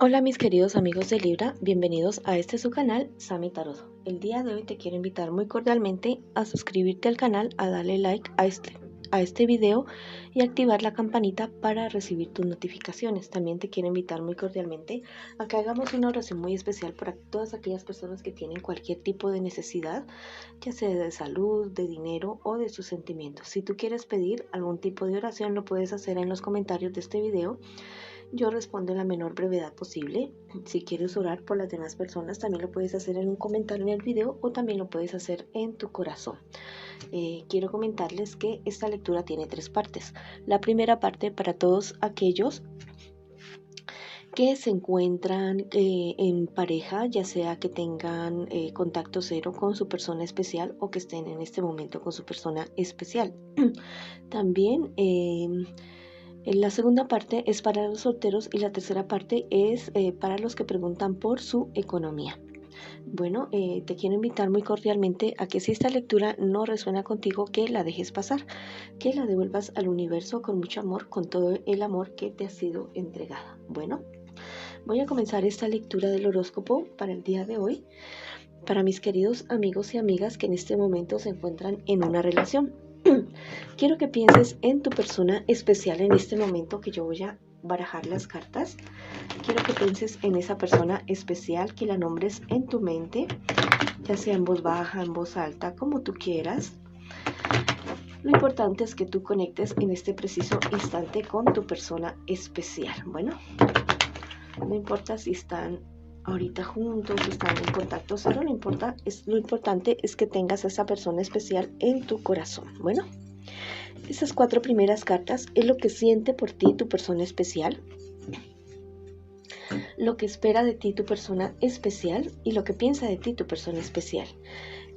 Hola mis queridos amigos de Libra, bienvenidos a este su canal, Sami Tarot. El día de hoy te quiero invitar muy cordialmente a suscribirte al canal, a darle like a este video y activar la campanita para recibir tus notificaciones. También te quiero invitar muy cordialmente a que hagamos una oración muy especial para todas aquellas personas que tienen cualquier tipo de necesidad, ya sea de salud, de dinero o de sus sentimientos. Si tú quieres pedir algún tipo de oración, lo puedes hacer en los comentarios de este video. Yo respondo en la menor brevedad posible. Si quieres orar por las demás personas, también lo puedes hacer en un comentario en el video o también lo puedes hacer en tu corazón. Quiero comentarles que esta lectura tiene 3 partes. La primera parte para todos aquellos que se encuentran en pareja, ya sea que tengan contacto cero con su persona especial o que estén en este momento con su persona especial. También la segunda parte es para los solteros y la tercera parte es para los que preguntan por su economía. Bueno, te quiero invitar muy cordialmente a que si esta lectura no resuena contigo, que la dejes pasar, que la devuelvas al universo con mucho amor, con todo el amor que te ha sido entregada. Bueno, voy a comenzar esta lectura del horóscopo para el día de hoy, para mis queridos amigos y amigas que en este momento se encuentran en una relación. Quiero que pienses en tu persona especial en este momento que yo voy a barajar las cartas. Quiero que pienses en esa persona especial, que la nombres en tu mente, ya sea en voz baja, en voz alta, como tú quieras. Lo importante es que tú conectes en este preciso instante con tu persona especial. Bueno, no importa si están ahorita juntos, si están en contacto cero, lo importante es que tengas a esa persona especial en tu corazón. Bueno, esas 4 primeras cartas es lo que siente por ti tu persona especial, lo que espera de ti tu persona especial y lo que piensa de ti tu persona especial.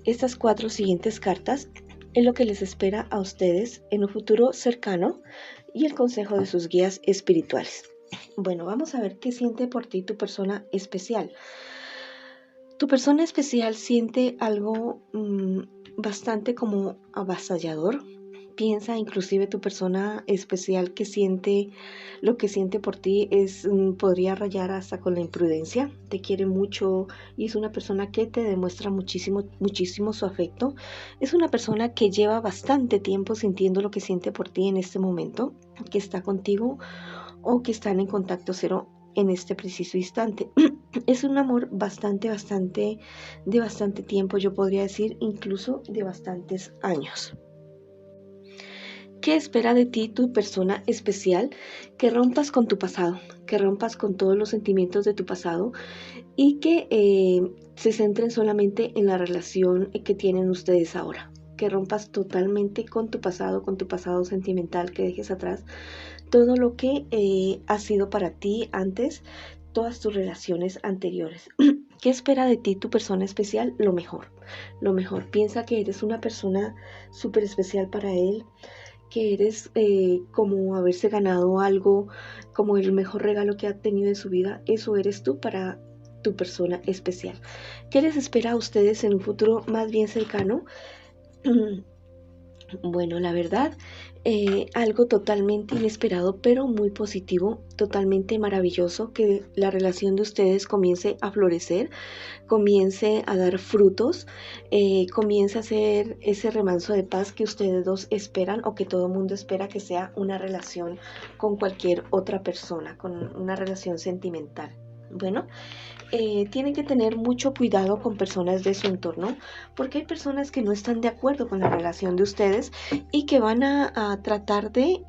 Estas 4 siguientes cartas es lo que les espera a ustedes en un futuro cercano y el consejo de sus guías espirituales. Bueno, vamos a ver qué siente por ti tu persona especial. Tu persona especial siente algo bastante como avasallador. Piensa inclusive tu persona especial que siente lo que siente por ti podría rayar hasta con la imprudencia. Te quiere mucho y es una persona que te demuestra muchísimo su afecto. Es una persona que lleva bastante tiempo sintiendo lo que siente por ti en este momento, que está contigo o que están en contacto cero en este preciso instante. Es un amor de bastante tiempo, yo podría decir incluso de bastantes años. ¿Qué espera de ti tu persona especial? Que rompas con tu pasado, que rompas con todos los sentimientos de tu pasado y que se centren solamente en la relación que tienen ustedes ahora. Que rompas totalmente con tu pasado sentimental, que dejes atrás todo lo que ha sido para ti antes, todas tus relaciones anteriores. ¿Qué espera de ti tu persona especial? Lo mejor, lo mejor. Piensa que eres una persona súper especial para él, que eres como haberse ganado algo, como el mejor regalo que ha tenido en su vida. Eso eres tú para tu persona especial. ¿Qué les espera a ustedes en un futuro más bien cercano? Bueno, la verdad, algo totalmente inesperado, pero muy positivo, totalmente maravilloso, que la relación de ustedes comience a florecer, comience a dar frutos, comience a ser ese remanso de paz que ustedes dos esperan o que todo el mundo espera que sea una relación con cualquier otra persona, con una relación sentimental. Bueno, tienen que tener mucho cuidado con personas de su entorno, porque hay personas que no están de acuerdo con la relación de ustedes y que van a tratar de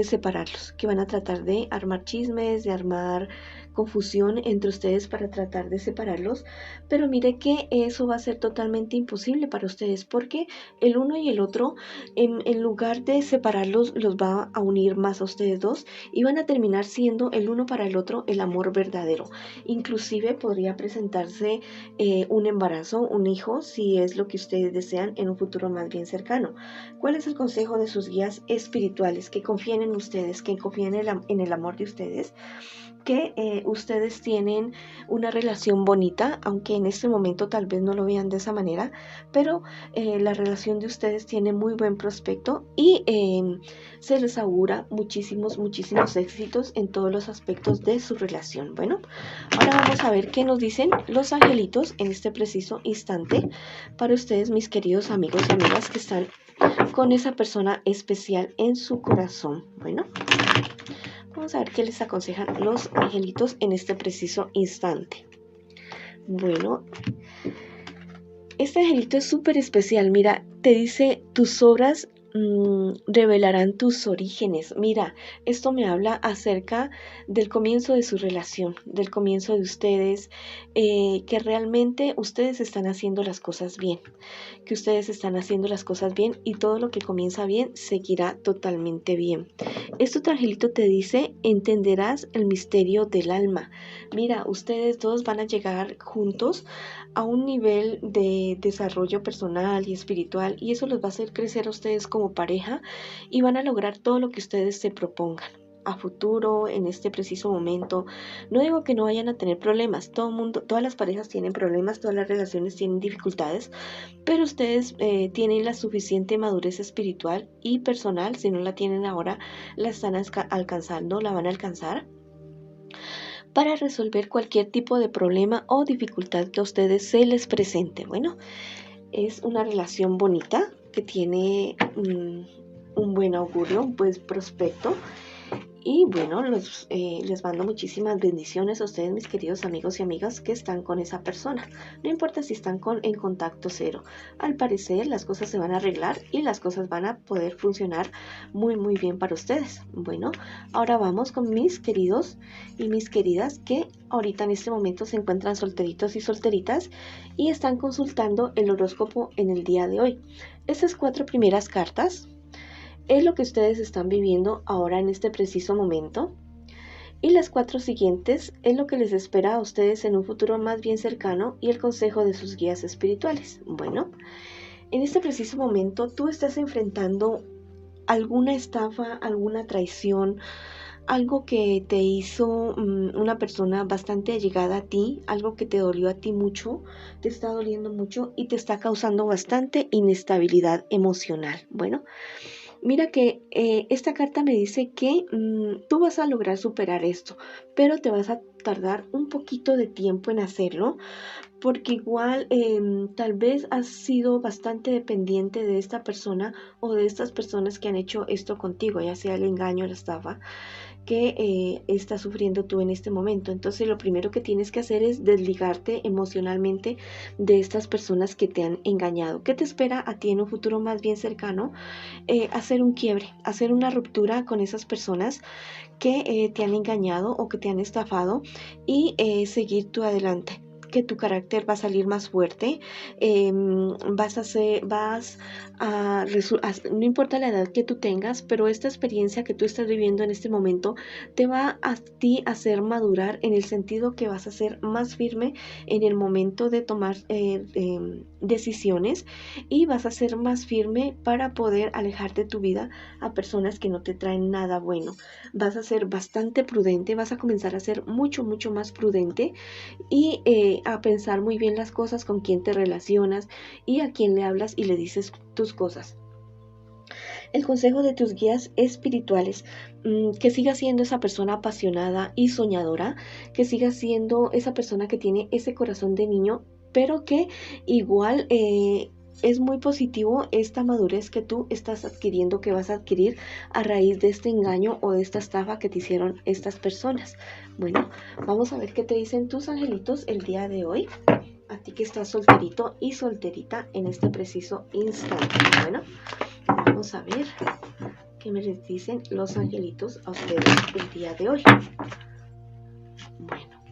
separarlos, que van a tratar de armar chismes, de armar confusión entre ustedes para tratar de separarlos, pero mire que eso va a ser totalmente imposible para ustedes, porque el uno y el otro, en lugar de separarlos, los va a unir más a ustedes dos y van a terminar siendo el uno para el otro el amor verdadero. Inclusive podría presentarse un embarazo, un hijo, si es lo que ustedes desean en un futuro más bien cercano. ¿Cuál es el consejo de sus guías espirituales? Que confíen en ustedes, que confíen en el amor de ustedes, que ustedes tienen una relación bonita, aunque en este momento tal vez no lo vean de esa manera, pero la relación de ustedes tiene muy buen prospecto y se les augura muchísimos éxitos en todos los aspectos de su relación. Bueno, ahora vamos a ver qué nos dicen los angelitos en este preciso instante para ustedes, mis queridos amigos y amigas que están con esa persona especial en su corazón. Bueno, vamos a ver qué les aconsejan los angelitos en este preciso instante. Bueno, este angelito es súper especial. Mira, te dice, tus obras revelarán tus orígenes. Mira, esto me habla acerca del comienzo de su relación, del comienzo de ustedes, que realmente ustedes están haciendo las cosas bien, que ustedes están haciendo las cosas bien y todo lo que comienza bien seguirá totalmente bien. Esto, angelito, te dice, entenderás el misterio del alma. Mira, ustedes dos van a llegar juntos a un nivel de desarrollo personal y espiritual, y eso los va a hacer crecer a ustedes como pareja y van a lograr todo lo que ustedes se propongan a futuro, en este preciso momento. No digo que no vayan a tener problemas, todo mundo, todas las parejas tienen problemas, todas las relaciones tienen dificultades, pero ustedes tienen la suficiente madurez espiritual y personal. Si no la tienen ahora, la están alcanzando, la van a alcanzar para resolver cualquier tipo de problema o dificultad que a ustedes se les presente. Bueno, es una relación bonita que tiene un buen augurio, un buen prospecto. Y bueno, les mando muchísimas bendiciones a ustedes, mis queridos amigos y amigas que están con esa persona. No importa si están en contacto cero. Al parecer las cosas se van a arreglar y las cosas van a poder funcionar muy bien para ustedes. Bueno, ahora vamos con mis queridos y mis queridas que ahorita en este momento se encuentran solteritos y solteritas y están consultando el horóscopo en el día de hoy. Estas 4 primeras cartas es lo que ustedes están viviendo ahora en este preciso momento, y las 4 siguientes es lo que les espera a ustedes en un futuro más bien cercano y el consejo de sus guías espirituales. Bueno, en este preciso momento tú estás enfrentando alguna estafa, alguna traición, algo que te hizo una persona bastante allegada a ti, algo que te dolió a ti mucho, te está doliendo mucho y te está causando bastante inestabilidad emocional. Bueno, mira que esta carta me dice que tú vas a lograr superar esto, pero te vas a tardar un poquito de tiempo en hacerlo, porque igual tal vez has sido bastante dependiente de esta persona o de estas personas que han hecho esto contigo, ya sea el engaño, la estafa que estás sufriendo tú en este momento. Entonces lo primero que tienes que hacer es desligarte emocionalmente de estas personas que te han engañado. ¿Qué te espera a ti en un futuro más bien cercano? Hacer un quiebre, hacer una ruptura con esas personas que te han engañado o que te han estafado y seguir tú adelante, que tu carácter va a salir más fuerte, no importa la edad que tú tengas, pero esta experiencia que tú estás viviendo en este momento te va a ti a hacer madurar, en el sentido que vas a ser más firme en el momento de tomar decisiones, y vas a ser más firme para poder alejar de tu vida a personas que no te traen nada bueno. Vas a ser bastante prudente, vas a comenzar a ser mucho más prudente y a pensar muy bien las cosas, con quién te relacionas y a quién le hablas y le dices tus cosas. El consejo de tus guías espirituales, que sigas siendo esa persona apasionada y soñadora, que sigas siendo esa persona que tiene ese corazón de niño, pero que igual es muy positivo esta madurez que tú estás adquiriendo, que vas a adquirir a raíz de este engaño o de esta estafa que te hicieron estas personas. Bueno, vamos a ver qué te dicen tus angelitos el día de hoy, a ti que estás solterito y solterita en este preciso instante. Bueno, vamos a ver qué me les dicen los angelitos a ustedes el día de hoy. Bueno,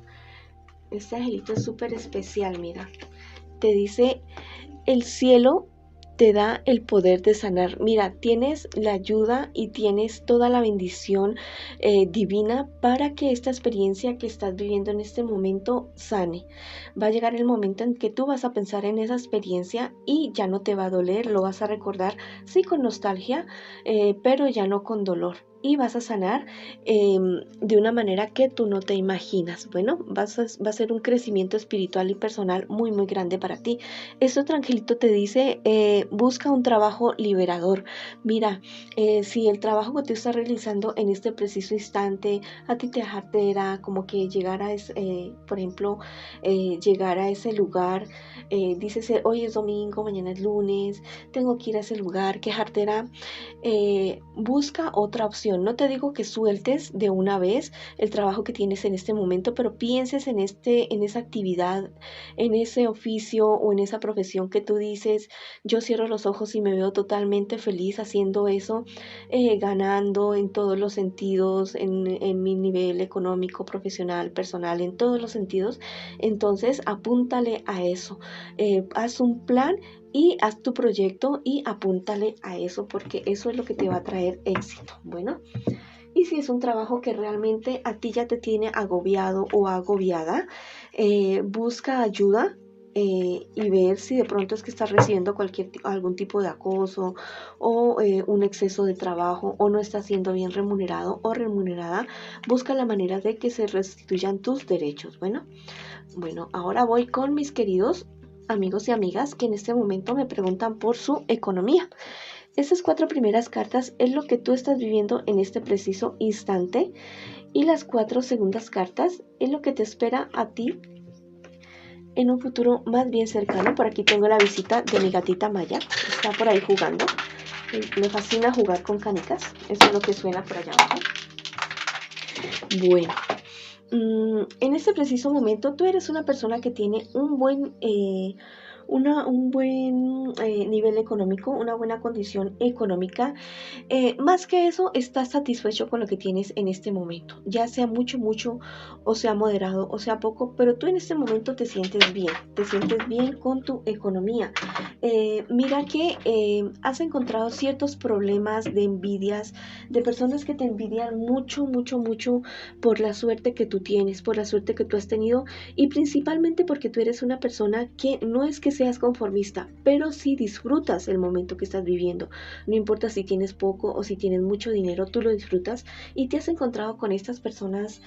este angelito es súper especial, mira. Te dice, el cielo te da el poder de sanar. Mira, tienes la ayuda y tienes toda la bendición divina para que esta experiencia que estás viviendo en este momento sane. Va a llegar el momento en que tú vas a pensar en esa experiencia y ya no te va a doler, lo vas a recordar, sí, con nostalgia, pero ya no con dolor. y vas a sanar de una manera que tú no te imaginas. Bueno, va a ser un crecimiento espiritual y personal muy, muy grande para ti. Este otro angelito te dice, busca un trabajo liberador. Mira, si el trabajo que tú estás realizando en este preciso instante a ti te jartera, como que llegar a por ejemplo, llegar a ese lugar, dices, hoy es domingo, mañana es lunes, tengo que ir a ese lugar, qué jartera, busca otra opción. No te digo que sueltes de una vez el trabajo que tienes en este momento, pero pienses en esa actividad, en ese oficio o en esa profesión que tú dices, yo cierro los ojos y me veo totalmente feliz haciendo eso, ganando en todos los sentidos, en mi nivel económico, profesional, personal, en todos los sentidos. Entonces apúntale a eso, haz un plan y haz tu proyecto y apúntale a eso, porque eso es lo que te va a traer éxito. Bueno, y si es un trabajo que realmente a ti ya te tiene agobiado o agobiada, busca ayuda. Y ver si de pronto es que estás recibiendo algún tipo de acoso o un exceso de trabajo o no estás siendo bien remunerado o remunerada. Busca la manera de que se restituyan tus derechos. Bueno, ahora voy con mis queridos amigos y amigas que en este momento me preguntan por su economía. Estas 4 primeras cartas es lo que tú estás viviendo en este preciso instante, y las 4 segundas cartas es lo que te espera a ti en un futuro más bien cercano. Por aquí tengo la visita de mi gatita Maya, está por ahí jugando. Le fascina jugar con canicas, eso es lo que suena por allá abajo. Bueno, en este preciso momento tú eres una persona que tiene un buen nivel económico, una buena condición económica. Más que eso, estás satisfecho con lo que tienes en este momento, ya sea mucho, o sea moderado, o sea poco, pero tú en este momento te sientes bien con tu economía. Mira que has encontrado ciertos problemas de envidias, de personas que te envidian mucho por la suerte que tú tienes, por la suerte que tú has tenido, y principalmente porque tú eres una persona que no es que seas conformista, pero sí disfrutas el momento que estás viviendo. No importa si tienes poco o si tienes mucho dinero, tú lo disfrutas, y te has encontrado con estas personas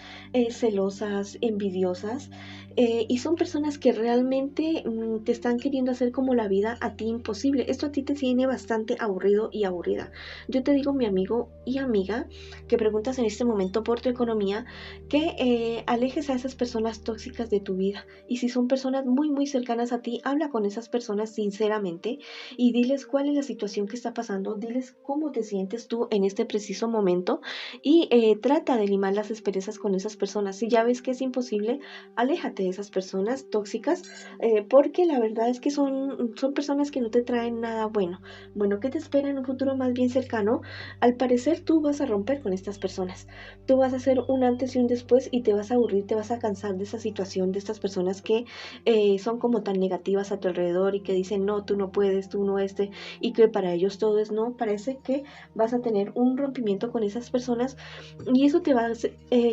celosas, envidiosas, y son personas que realmente te están queriendo hacer como la vida a ti imposible. Esto a ti te tiene bastante aburrido y aburrida. Yo te digo, mi amigo y amiga, que preguntas en este momento por tu economía, que alejes a esas personas tóxicas de tu vida, y si son personas muy cercanas a ti, habla con esas personas sinceramente y diles cuál es la situación que está pasando, diles cómo te sientes tú en este preciso momento, y trata de limar las asperezas con esas personas. Si ya ves que es imposible, aléjate de esas personas tóxicas, porque la verdad es que son personas que no te traen nada bueno. Bueno, ¿qué te espera en un futuro más bien cercano? Al parecer tú vas a romper con estas personas, tú vas a hacer un antes y un después, y te vas a aburrir, te vas a cansar de esa situación, de estas personas que son como tan negativas a tu alrededor y que dicen, no, tú no puedes, tú no y que para ellos todo es no. Parece que vas a tener un rompimiento con esas personas, y eso te va a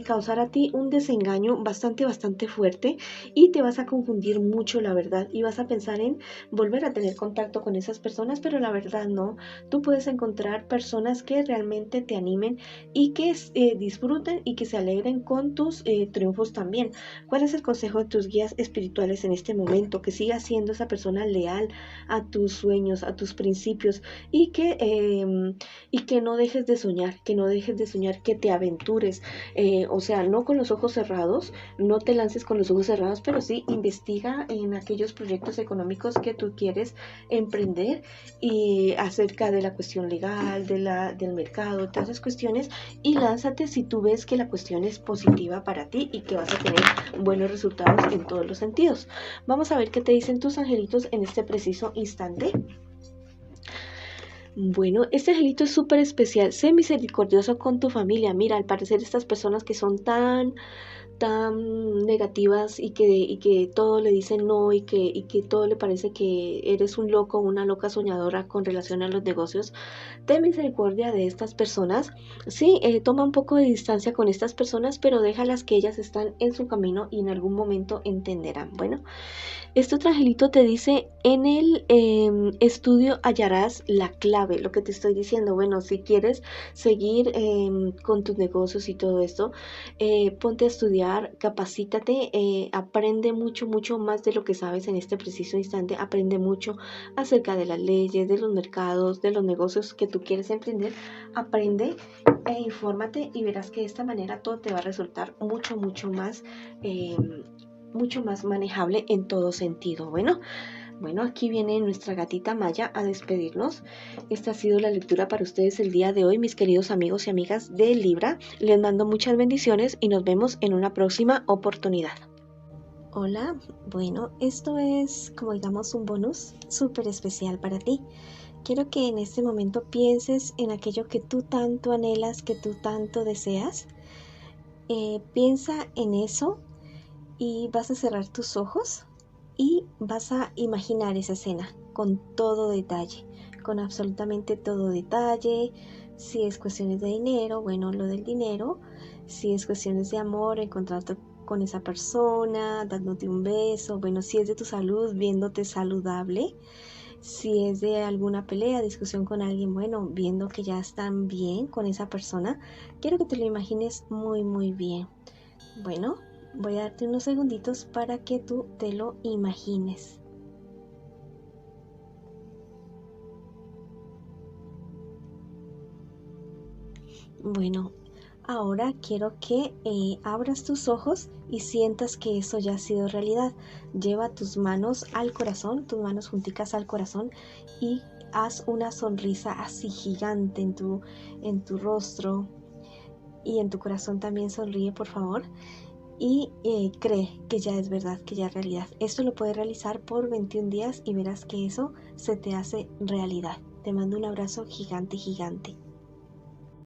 causar a ti un desengaño bastante fuerte, y te vas a confundir mucho, la verdad, y vas a pensar en volver a tener contacto con esas personas, pero la verdad no. Tú puedes encontrar personas que realmente te animen y que disfruten y que se alegren con tus triunfos también. ¿Cuál es el consejo de tus guías espirituales en este momento? Que sigas siendo esa persona leal a tus sueños, a tus principios, y que no dejes de soñar, que te aventures, o sea, no con los ojos cerrados, no te lances con los ojos cerrados, pero sí investiga en aquellos proyectos económicos que tú quieres emprender, y acerca de la cuestión legal, del mercado, todas esas cuestiones, y lánzate si tú ves que la cuestión es positiva para ti y que vas a tener buenos resultados en todos los sentidos. Vamos a ver qué te dicen tus angelitos en este preciso instante. Bueno, este angelito es súper especial. Sé misericordioso con tu familia. Mira, al parecer estas personas que son tan negativas y que todo le dicen no, y que todo le parece que eres un loco o una loca soñadora con relación a los negocios, ten misericordia de estas personas. Sí, toma un poco de distancia con estas personas, pero déjalas, que ellas están en su camino y en algún momento entenderán. Bueno, Este otro angelito te dice, en el estudio hallarás la clave, lo que te estoy diciendo. Bueno, si quieres seguir con tus negocios y todo esto, ponte a estudiar, capacítate, aprende mucho, mucho más de lo que sabes en este preciso instante. Aprende mucho acerca de las leyes, de los mercados, de los negocios que tú quieres emprender. Aprende e infórmate y verás que de esta manera todo te va a resultar mucho, mucho más manejable en todo sentido. Bueno, aquí viene nuestra gatita Maya a despedirnos. Esta ha sido la lectura para ustedes el día de hoy, mis queridos amigos y amigas de Libra. Les mando muchas bendiciones y nos vemos en una próxima oportunidad. Hola, bueno, esto es como digamos un bonus súper especial para ti. Quiero que en este momento pienses en aquello que tú tanto anhelas, que tú tanto deseas. Piensa en eso y vas a cerrar tus ojos y vas a imaginar esa escena con todo detalle, con absolutamente todo detalle. Si es cuestiones de dinero, bueno, lo del dinero. Si es cuestiones de amor, encontrarte con esa persona, dándote un beso. Bueno, si es de tu salud, viéndote saludable. Si es de alguna pelea, discusión con alguien, bueno, viendo que ya están bien con esa persona. Quiero que te lo imagines muy, muy bien. Bueno, voy a darte unos segunditos para que tú te lo imagines. Bueno, ahora quiero que abras tus ojos y sientas que eso ya ha sido realidad. Lleva tus manos al corazón, tus manos junticas al corazón y haz una sonrisa así gigante en tu rostro y en tu corazón también sonríe, por favor. Y cree que ya es verdad, que ya es realidad. Esto lo puedes realizar por 21 días y verás que eso se te hace realidad. Te mando un abrazo gigante, gigante.